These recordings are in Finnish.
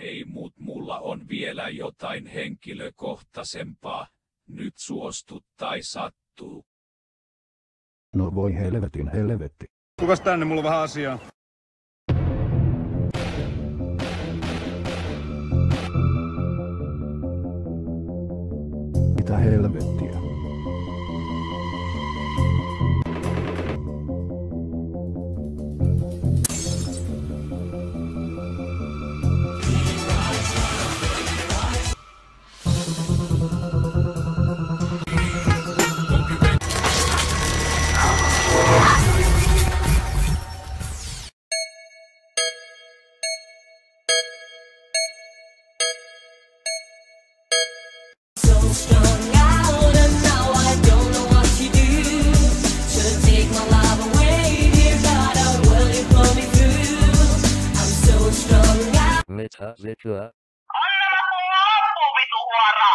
Ei mulla on vielä jotain henkilökohtaisempaa. Nyt suostu tai sattuu. No voi helvetin helvetti. Kukas tänne, mulla on vähän asiaa. Mitä helvettiä? Mitä vittua? Anna mun loppu, vitu huora!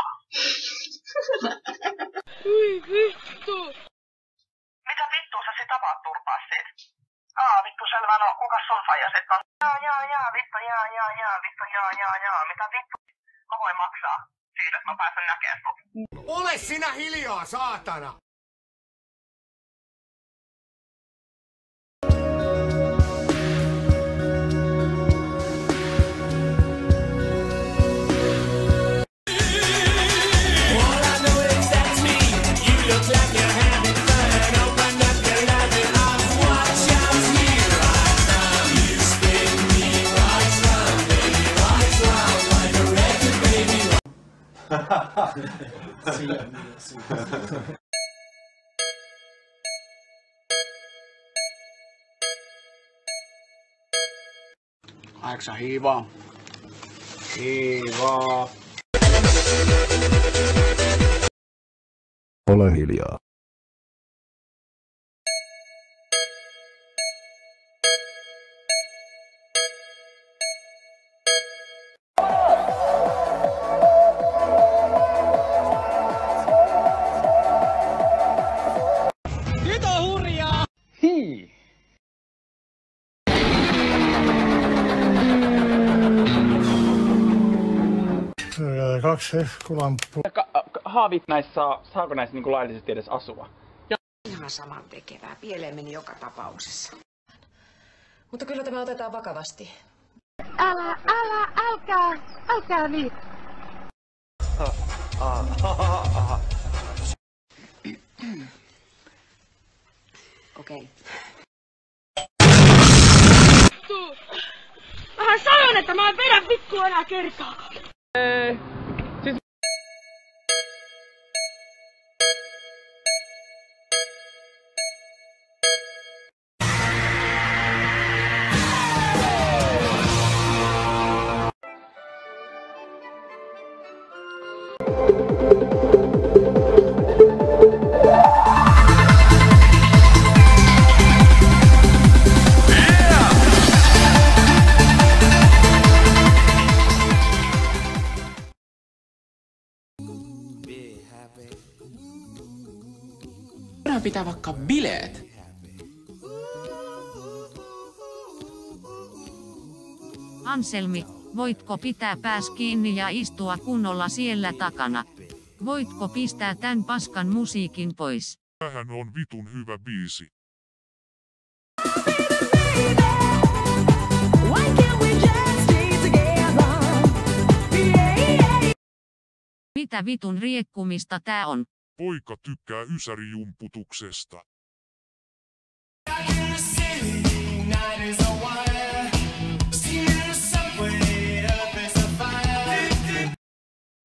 Hyi vittu! Mitä vittua sä sit tapaat turpaa siitä? Vittu selvä, no kukas sun faija sit on? Vittu, mitä vittu? Mä voin maksaa siitä, että mä pääsen näkemään sut. Ole sinä hiljaa, saatana! Aiksa hiivaa. Hiivaa. Ole hiljaa. Kaksi eskulampua. Haavit näissä saako näissä niinku laillisesti edes asua? Ihan samantekevää. Pieleen meni joka tapauksessa. Mutta kyllä tämä otetaan vakavasti. Älkää viittu. Okei. Mähän sanon, että mä en vedä vittu enää kertaa. Voidaan pitää vaikka bileet. Anselmi, voitko pitää pääs kiinni ja istua kunnolla siellä takana? Voitko pistää tän paskan musiikin pois? Tämähän on vitun hyvä biisi. Mitä vitun riekkumista tää on? Poika tykkää ysärijumputuksesta.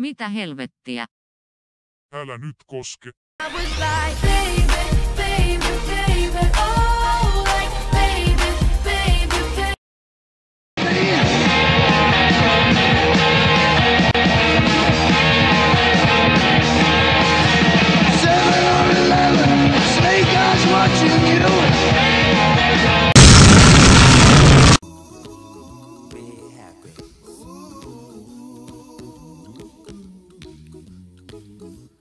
Mitä helvettiä? Älä nyt koske.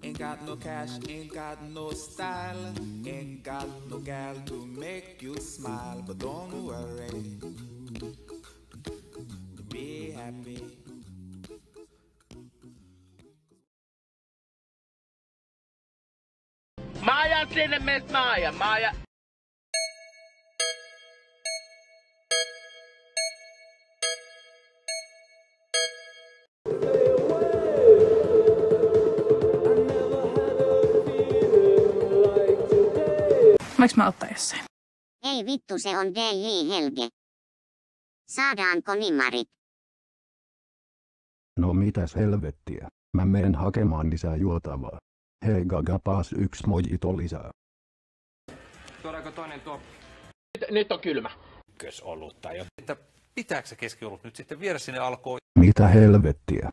Ain't got no cash, ain't got no style, ain't got no gal to make you smile, but don't worry, be happy. ajan sinne, mistä mä ajan. Voinko mä ottaa jossain? Ei vittu, se on DJ Helge. Saadaanko nimmarit? No mitäs helvettiä, mä menen hakemaan lisää juotavaa. Hei Gaga, paas 1 mojito lisää. Tuodaanko toinen tuo? Nyt on kylmä. Kösolutta jo. Että pitääkö se keskiolut nyt sitten viedä sinne alkoon? Mitä helvettiä?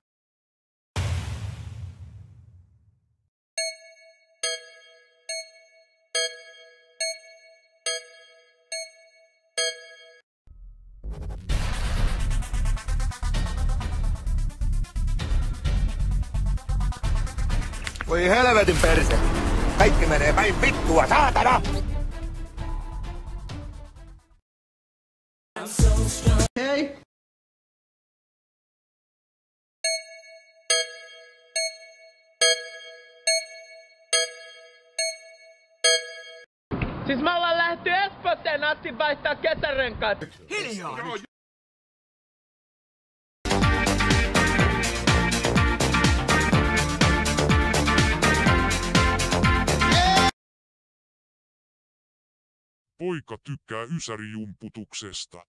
Voi helvetin perse! Kaikki menee päin vittua, saatana! Hei! Siis me ollaan lähty Espooseen asti vaihtaa kesärenkaat. Hiljaa! Poika tykkää ysärijumputuksesta.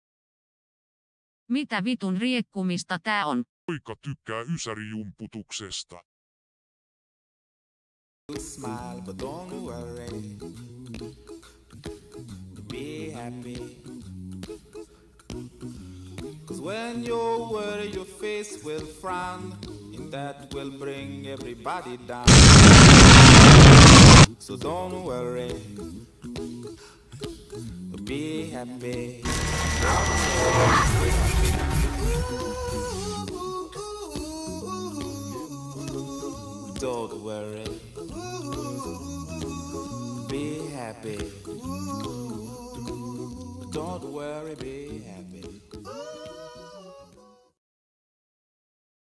Mitä vitun riekkumista tää on? Poika tykkää ysärijumputuksesta. Smile, but don't worry. Be happy. 'Cause when you worry, your face will frown, and that will bring everybody down. So don't worry. Be happy. Don't worry. Be happy. Don't worry, be happy.